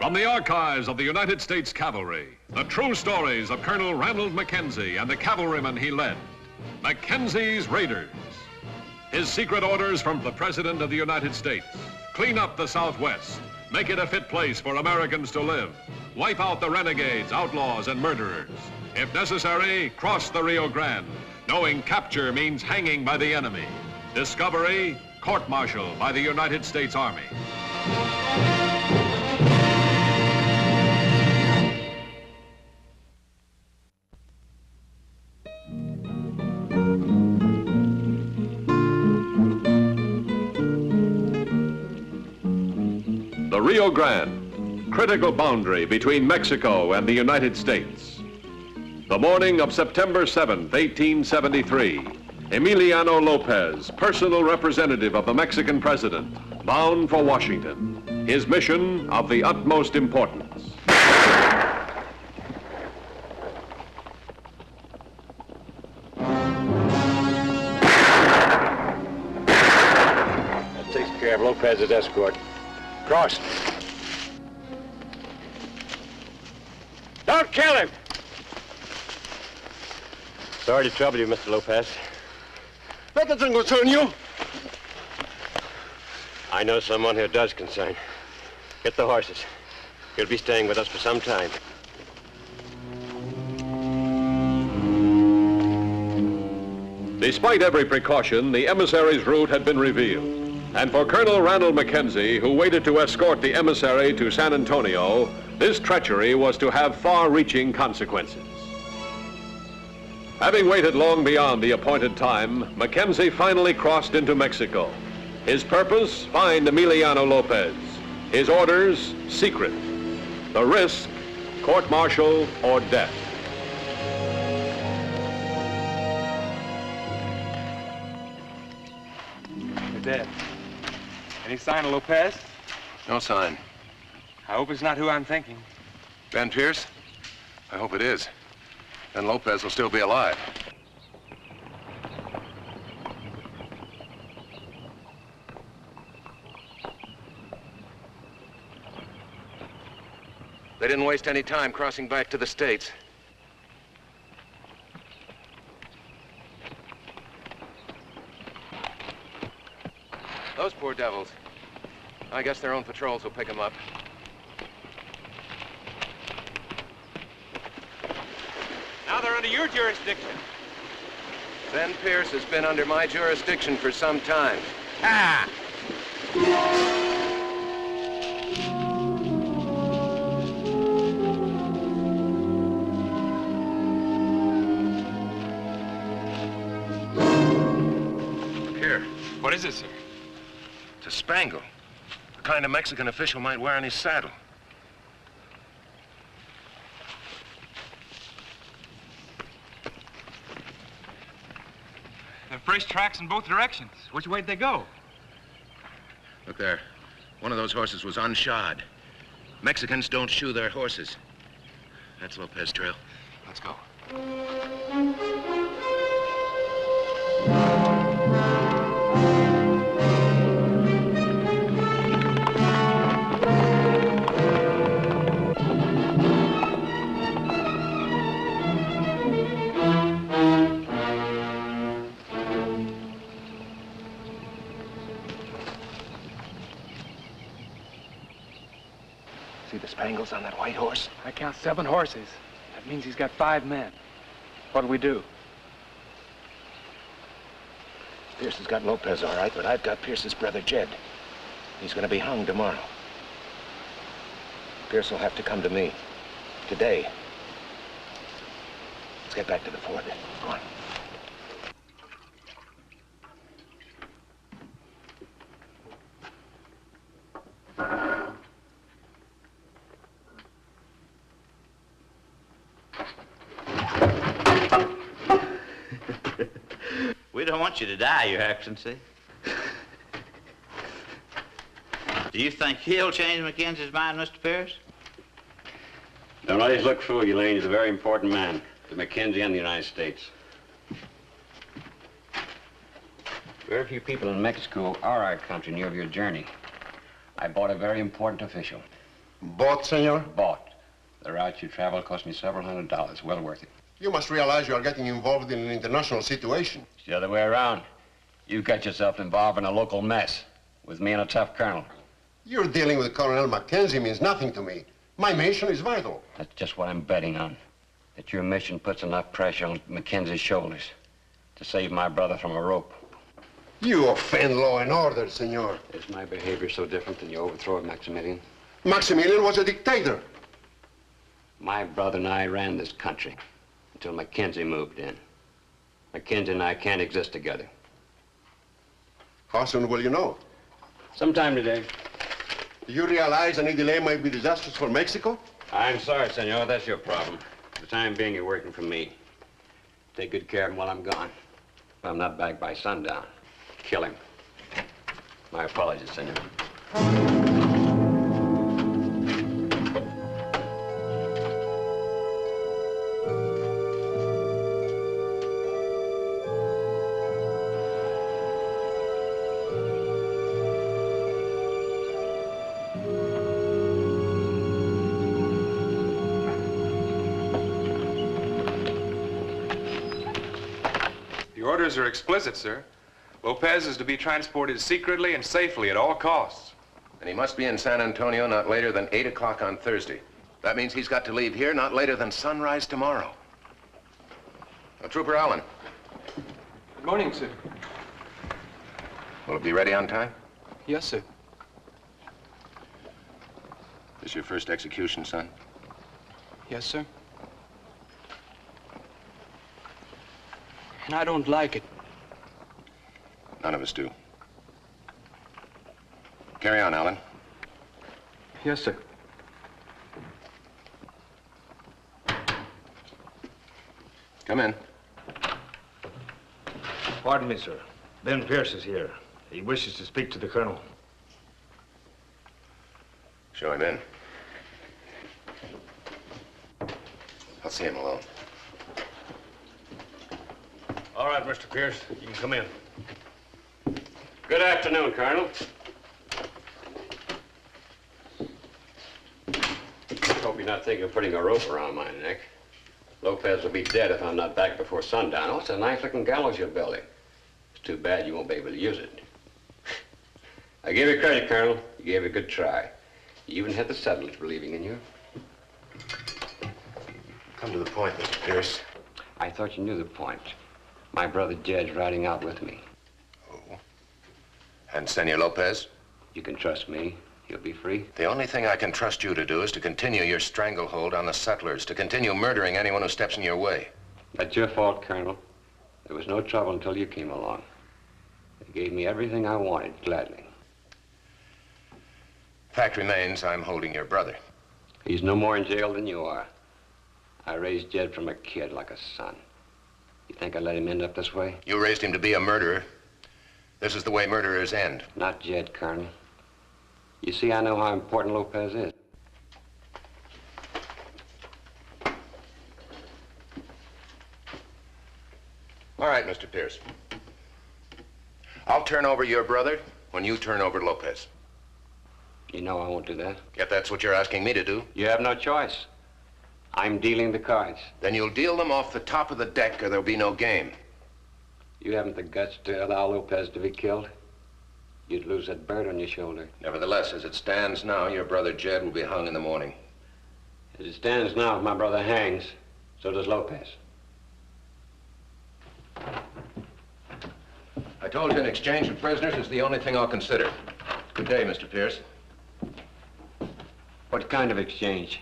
From the archives of the United States Cavalry, the true stories of Colonel Ranald Mackenzie and the cavalrymen he led. Mackenzie's Raiders. His secret orders from the President of the United States. Clean up the Southwest. Make it a fit place for Americans to live. Wipe out the renegades, outlaws, and murderers. If necessary, cross the Rio Grande, knowing capture means hanging by the enemy. Discovery, court-martial by the United States Army. The Rio Grande, critical boundary between Mexico and the United States. The morning of September 7th, 1873, Emiliano Lopez, personal representative of the Mexican president, bound for Washington. His mission of the utmost importance. That takes care of Lopez's escort. Cross. Don't kill him! Sorry to trouble you, Mr. Lopez. That doesn't concern you. I know someone who does concern. Get the horses. He'll be staying with us for some time. Despite every precaution, the emissary's route had been revealed. And for Colonel Ranald Mackenzie, who waited to escort the emissary to San Antonio, this treachery was to have far-reaching consequences. Having waited long beyond the appointed time, Mackenzie finally crossed into Mexico. His purpose, find Emiliano Lopez. His orders, secret. The risk, court-martial or death. You're dead. Any sign of Lopez? No sign. I hope it's not who I'm thinking. Ben Pierce? I hope it is. Then Lopez will still be alive. They didn't waste any time crossing back to the States. Those poor devils. I guess their own patrols will pick them up. Now they're under your jurisdiction. Ben Pierce has been under my jurisdiction for some time. Ah! Here, What is it, sir? it's a spangle. The kind a Mexican official might wear on his saddle. There are fresh tracks in both directions. Which way'd they go? Look there. One of those horses was unshod. Mexicans don't shoe their horses. That's Lopez trail. Let's go. See the spangles on that white horse? I count 7 horses. That means he's got 5 men. What'll we do? Pierce has got Lopez all right, but I've got Pierce's brother, Jed. He's going to be hung tomorrow. Pierce will have to come to me. Today. Let's get back to the fort. Go on. We don't want you to die, Your Excellency. Do you think he'll change Mackenzie's mind, Mr. Pierce? Don't let his look fool you, Lane. He's a very important man to Mackenzie and the United States. Very few people in Mexico are our country near of your journey. I bought a very important official. Bought, senor? Bought. The route you traveled cost me several $100s. Well worth it. You must realize you are getting involved in an international situation. It's the other way around. You got yourself involved in a local mess with me and a tough colonel. You're dealing with Colonel Mackenzie means nothing to me. My mission is vital. That's just what I'm betting on. That your mission puts enough pressure on Mackenzie's shoulders to save my brother from a rope. You offend law and order, senor. Is my behavior so different than your overthrow of Maximilian? Maximilian was a dictator. My brother and I ran this country until Mackenzie moved in. Mackenzie and I can't exist together. How soon will you know? Sometime today. Do you realize any delay might be disastrous for Mexico? I'm sorry, senor. That's your problem. For the time being, you're working for me. Take good care of him while I'm gone. If I'm not back by sundown, kill him. My apologies, senor. The orders are explicit, sir. Lopez is to be transported secretly and safely at all costs. And he must be in San Antonio not later than 8 o'clock on Thursday. That means he's got to leave here not later than sunrise tomorrow. Now, Trooper Allen, Good morning, sir. will it be ready on time? Yes, sir. This your first execution, son? Yes, sir. And I don't like it. None of us do. Carry on, Allen. Yes, sir. Come in. Pardon me, sir. Ben Pierce is here. He wishes to speak to the colonel. Show him in. I'll see him alone. All right, Mr. Pierce, you can come in. Good afternoon, Colonel. Hope you're not thinking of putting a rope around my neck. Lopez will be dead if I'm not back before sundown. Oh, it's a nice-looking gallows you're building. It's too bad you won't be able to use it. I give you credit, Colonel. You gave it a good try. You even had the settlers believing in you. Come to the point, Mr. Pierce. I thought you knew the point. My brother Jed's riding out with me. Oh. And Senor Lopez? You can trust me. He'll be free. The only thing I can trust you to do is to continue your stranglehold on the settlers, to continue murdering anyone who steps in your way. That's your fault, Colonel. There was no trouble until you came along. They gave me everything I wanted, gladly. Fact remains, I'm holding your brother. He's no more in jail than you are. I raised Jed from a kid like a son. You think I'd let him end up this way? You raised him to be a murderer. This is the way murderers end. Not Jed, Colonel. You see, I know how important Lopez is. All right, Mr. Pierce. I'll turn over your brother when you turn over Lopez. You know I won't do that. If that's what you're asking me to do, You have no choice. I'm dealing the cards. then you'll deal them off the top of the deck or there'll be no game. You haven't the guts to allow Lopez to be killed. You'd lose that bird on your shoulder. Nevertheless, as it stands now, your brother Jed will be hung in the morning. As it stands now, if my brother hangs, so does Lopez. I told you an exchange of prisoners is the only thing I'll consider. Good day, Mr. Pierce. What kind of exchange?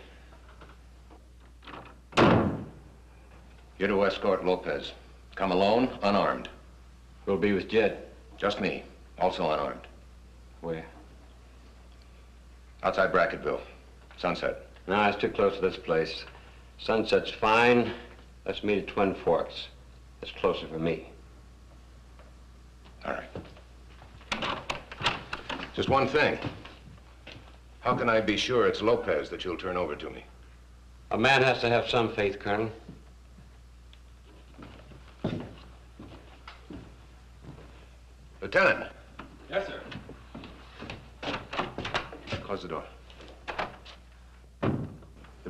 You're to escort Lopez. Come alone, unarmed. We'll be with Jed. Just me, also unarmed. Where? Outside Bracketville. Sunset. No, it's too close to this place. Sunset's fine. Let's meet at Twin Forks. It's closer for me. All right. Just one thing. How can I be sure it's Lopez that you'll turn over to me? A man has to have some faith, Colonel. Lieutenant. Yes, sir. Close the door.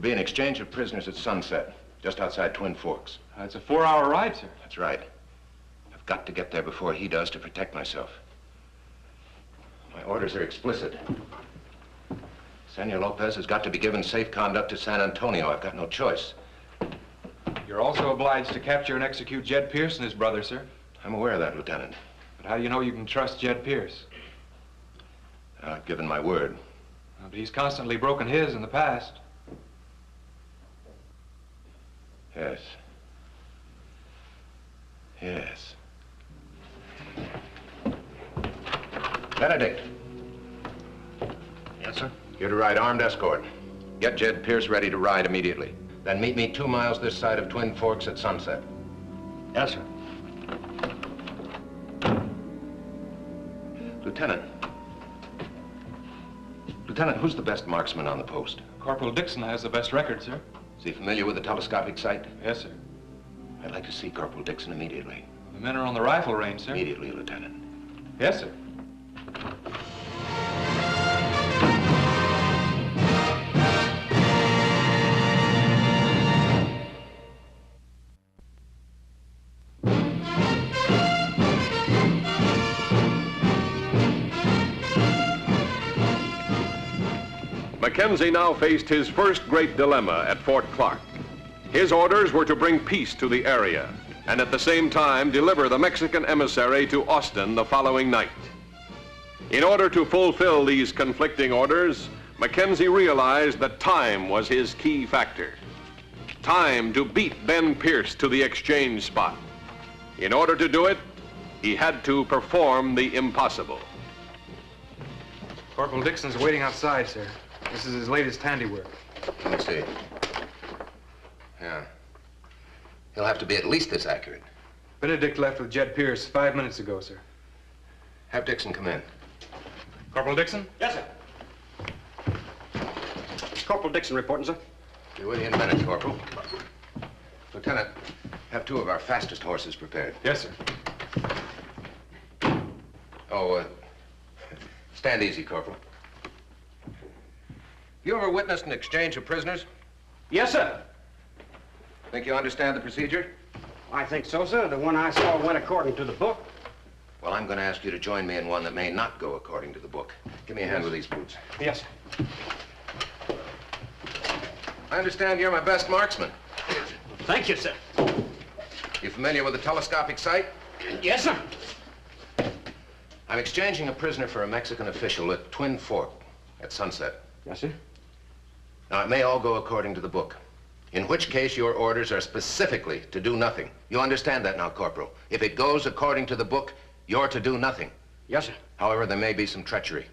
be an exchange of prisoners at sunset, just outside Twin Forks. It's a 4-hour ride, sir. That's right. I've got to get there before he does to protect myself. My orders are explicit. Senor Lopez has got to be given safe conduct to San Antonio. I've got no choice. You're also obliged to capture and execute Jed Pierce and his brother, sir. I'm aware of that, Lieutenant. But how do you know you can trust Jed Pierce? I've given my word. But he's constantly broken his in the past. Yes. Yes. Benedict. Yes, sir? You're to ride armed escort. Get Jed Pierce ready to ride immediately. Then meet me 2 miles this side of Twin Forks at sunset. Yes, sir. Lieutenant. Lieutenant, who's the best marksman on the post? Corporal Dixon has the best record, sir. Is he familiar with the telescopic sight? Yes, sir. I'd like to see Corporal Dixon immediately. The men are on the rifle range, sir. Immediately, Lieutenant. Yes, sir. Mackenzie now faced his first great dilemma at Fort Clark. His orders were to bring peace to the area and at the same time deliver the Mexican emissary to Austin the following night. In order to fulfill these conflicting orders, Mackenzie realized that time was his key factor. Time to beat Ben Pierce to the exchange spot. In order to do it, he had to perform the impossible. Corporal Dixon's waiting outside, sir. This is his latest handiwork. Let me see. Yeah. He'll have to be at least this accurate. Benedict left with Jed Pierce 5 minutes ago, sir. Have Dixon come in. Corporal Dixon? Yes, sir. Corporal Dixon reporting, sir. Be with you in a minute, Corporal. Lieutenant, have 2 of our fastest horses prepared. Yes, sir. Oh, stand easy, Corporal. You ever witnessed an exchange of prisoners? Yes, sir. Think you understand the procedure? I think so, sir. The one I saw went according to the book. Well, I'm going to ask you to join me in one that may not go according to the book. Give me a hand with these boots. Yes, sir. I understand you're my best marksman. Thank you, sir. You familiar with the telescopic sight? Yes, sir. I'm exchanging a prisoner for a Mexican official at Twin Fork at sunset. Yes, sir. Now, it may all go according to the book, in which case your orders are specifically to do nothing. You understand that now, Corporal? If it goes according to the book, you're to do nothing. Yes, sir. However, there may be some treachery.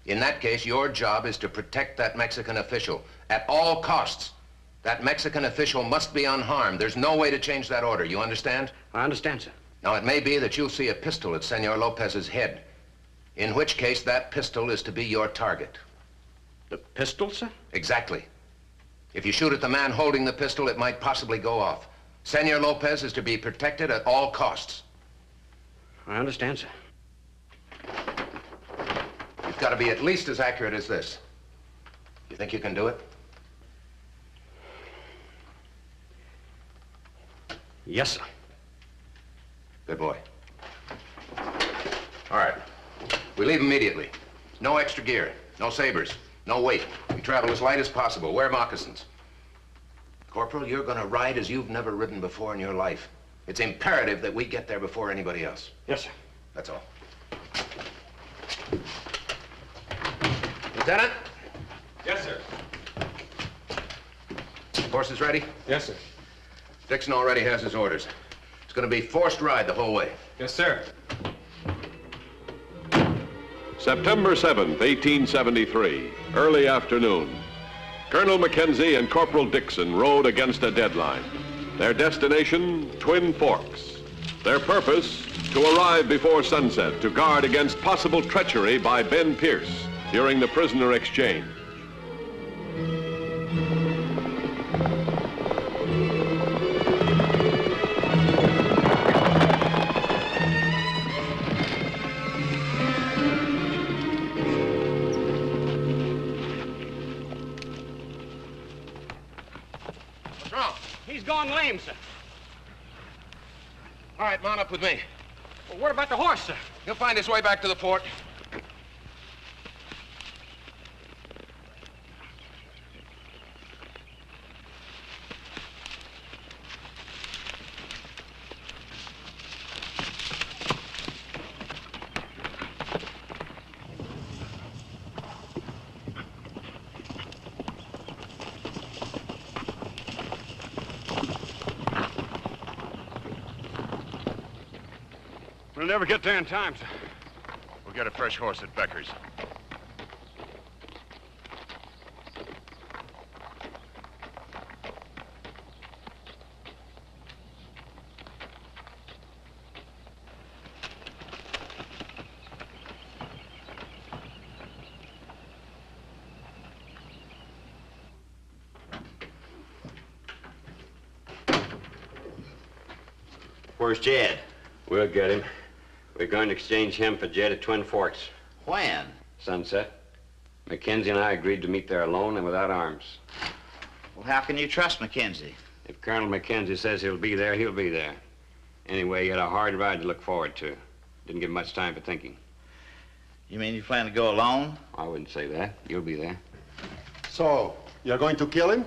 In that case, your job is to protect that Mexican official at all costs. That Mexican official must be unharmed. There's no way to change that order. You understand? I understand, sir. Now, it may be that you'll see a pistol at Senor Lopez's head, in which case that pistol is to be your target. The pistol, sir? Exactly. If you shoot at the man holding the pistol, it might possibly go off. Senor Lopez is to be protected at all costs. I understand, sir. You've got to be at least as accurate as this. You think you can do it? Yes, sir. Good boy. All right. We leave immediately. No extra gear, no sabers, no weight. We travel as light as possible. Wear moccasins. Corporal, you're going to ride as you've never ridden before in your life. It's imperative that we get there before anybody else. Yes, sir. That's all. Lieutenant? Yes, sir. Horses ready? Yes, sir. Dixon already has his orders. It's going to be forced ride the whole way. Yes, sir. September 7th, 1873, early afternoon. Colonel Mackenzie and Corporal Dixon rode against a deadline. Their destination, Twin Forks. Their purpose, to arrive before sunset to guard against possible treachery by Ben Pierce during the prisoner exchange. long lame, sir. All right, mount up with me. Well, what about the horse, sir? He'll find his way back to the fort. We'll never get there in time, sir. We'll get a fresh horse at Becker's. Where's Jed? We'll get him. We're going to exchange him for Jed at Twin Forks. When? Sunset. Mackenzie and I agreed to meet there alone and without arms. Well, how can you trust Mackenzie? If Colonel Mackenzie says he'll be there, he'll be there. Anyway, he had a hard ride to look forward to. Didn't give much time for thinking. You mean you plan to go alone? I wouldn't say that. You'll be there. So, you're going to kill him?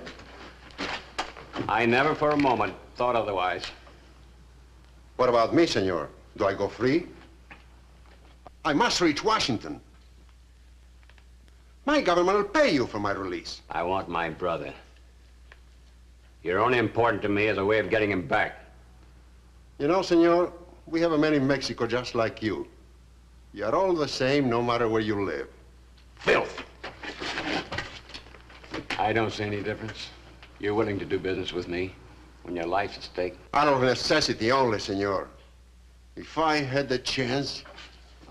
I never for a moment thought otherwise. What about me, senor? Do I go free? I must reach Washington. My government will pay you for my release. I want my brother. You're only important to me as a way of getting him back. You know, senor, we have a man in Mexico just like you. You're all the same no matter where you live. Filth! I don't see any difference. You're willing to do business with me when your life's at stake. Out of necessity only, senor. If I had the chance,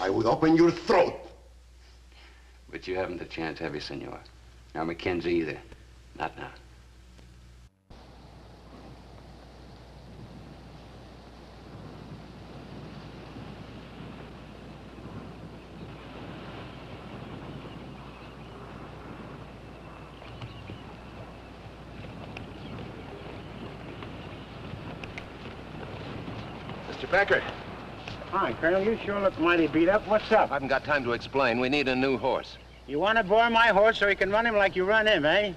I would open your throat. But you haven't the chance, have you, senor? Nor Mackenzie either. Not now. Mr. Becker. Hi, Colonel. You sure look mighty beat up. What's up? I haven't got time to explain. We need a new horse. You want to borrow my horse so you can run him like you run him, eh?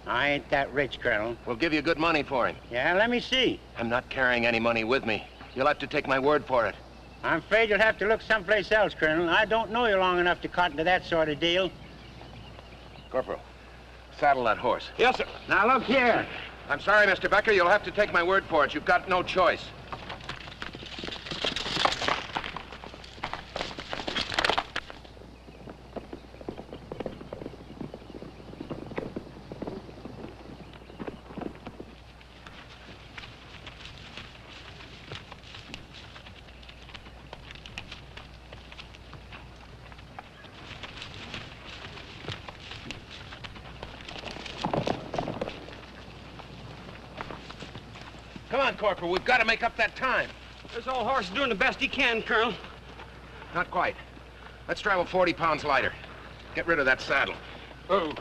I ain't that rich, Colonel. We'll give you good money for him. Yeah, let me see. I'm not carrying any money with me. You'll have to take my word for it. I'm afraid you'll have to look someplace else, Colonel. I don't know you long enough to cotton to that sort of deal. Corporal, saddle that horse. Yes, sir. Now, look here. I'm sorry, Mr. Becker. You'll have to take my word for it. You've got no choice. Come on, Corporal. We've got to make up that time. This old horse is doing the best he can, Colonel. Not quite. Let's travel 40 pounds lighter. Get rid of that saddle. Oh.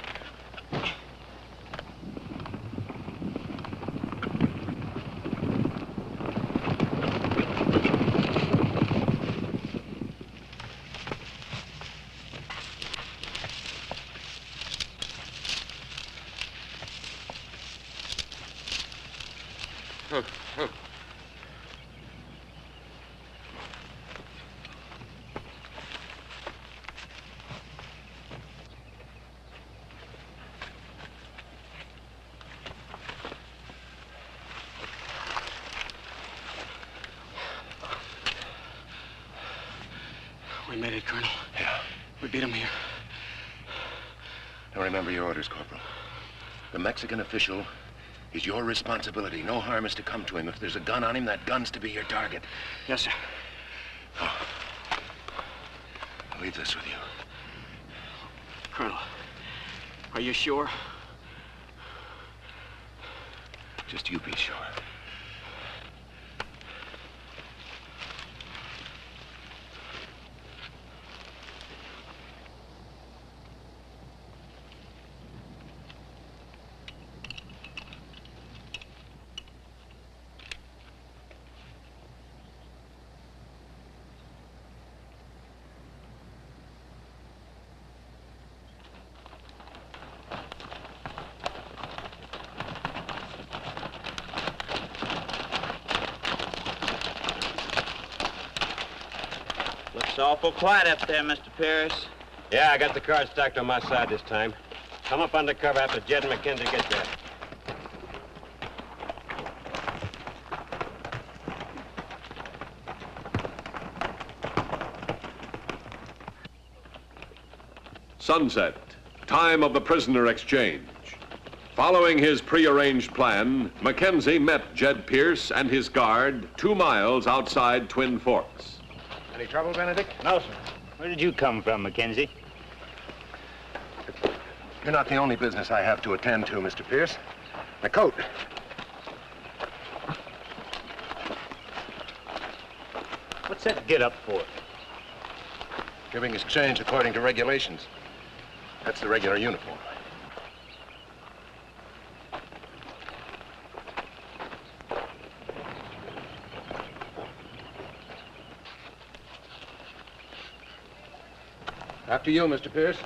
We made it, Colonel. Yeah. We beat him here. Now remember your orders, Corporal. The Mexican official is your responsibility. No harm is to come to him. If there's a gun on him, that gun's to be your target. Yes, sir. Oh. I'll leave this with you. Colonel, are you sure? Just you be sure. It's awful quiet up there, Mr. Pierce. Yeah, I got the cards stacked on my side this time. Come up under cover after Jed and Mackenzie get there. Sunset, time of the prisoner exchange. Following his prearranged plan, Mackenzie met Jed Pierce and his guard 2 miles outside Twin Forks. Any trouble, Benedict? No, sir. Where did you come from, Mackenzie? You're not the only business I have to attend to, Mr. Pierce. My coat. What's that get up for? Giving exchange according to regulations. That's the regular uniform. After you, Mr. Pierce.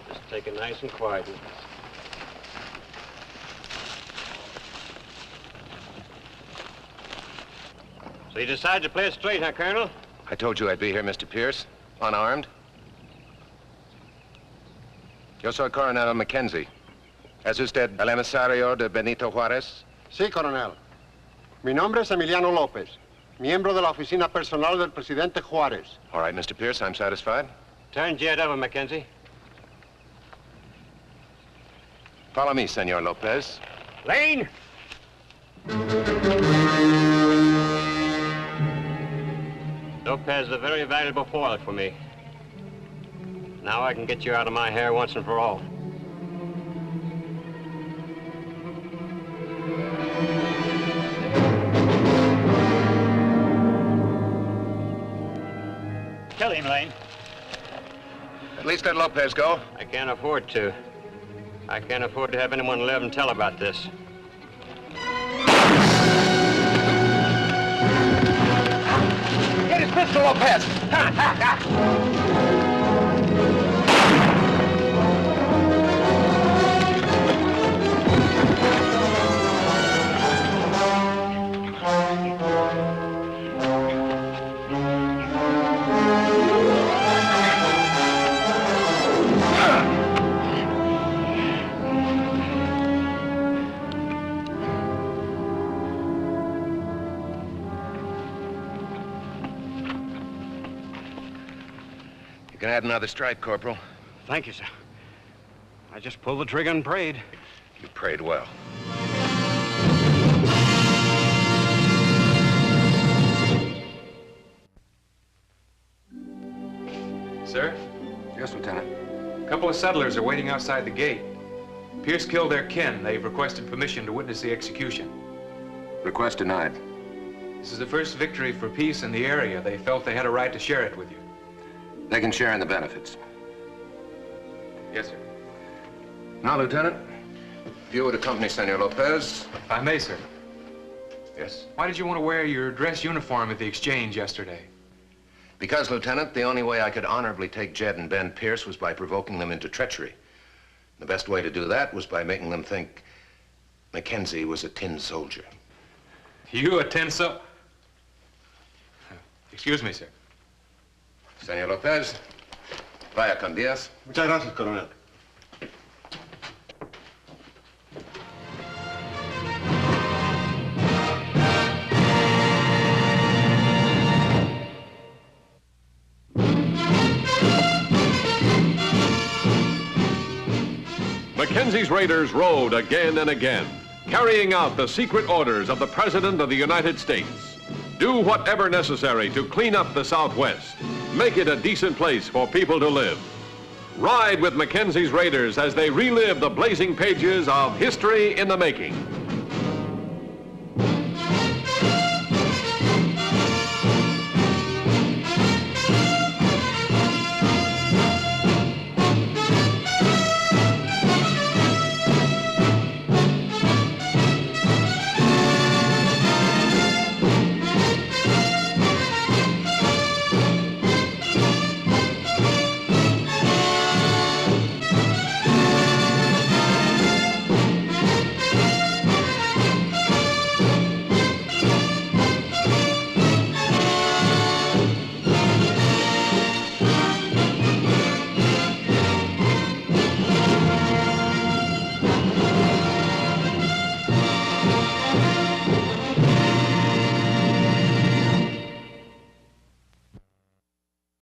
Just take it nice and quietly. So you decided to play it straight, huh, Colonel? I told you I'd be here, Mr. Pierce. Unarmed. Yo soy Coronel Mackenzie. ¿Es usted el emisario de Benito Juárez? Sí, coronel. Mi nombre es Emiliano López, miembro de la oficina personal del presidente Juárez. All right, Mr. Pierce, I'm satisfied. Turn Jed over, Mackenzie. Follow me, Senor Lopez. Lane! Lopez is a very valuable foil for me. Now I can get you out of my hair once and for all. Kill him, Lane. At least let Lopez go. I can't afford to. I can't afford to have anyone live and tell about this. Get his pistol, Lopez! You can add another stripe, Corporal. Thank you, sir. I just pulled the trigger and prayed. You prayed well. Sir? Yes, Lieutenant. A couple of settlers are waiting outside the gate. Pierce killed their kin. They've requested permission to witness the execution. Request denied. This is the first victory for peace in the area. They felt they had a right to share it with you. They can share in the benefits. Yes, sir. Now, Lieutenant, if you would accompany Senor Lopez. If I may, sir. Yes? Why did you want to wear your dress uniform at the exchange yesterday? Because, Lieutenant, the only way I could honorably take Jed and Ben Pierce was by provoking them into treachery. The best way to do that was by making them think Mackenzie was a tin soldier. You a tin soldier? Excuse me, sir. Senor Lopez, vaya con Diaz. Muchas gracias, coronel. Mackenzie's raiders rode again and again, carrying out the secret orders of the President of the United States. Do whatever necessary to clean up the Southwest, make it a decent place for people to live. Ride with Mackenzie's raiders as they relive the blazing pages of history in the making.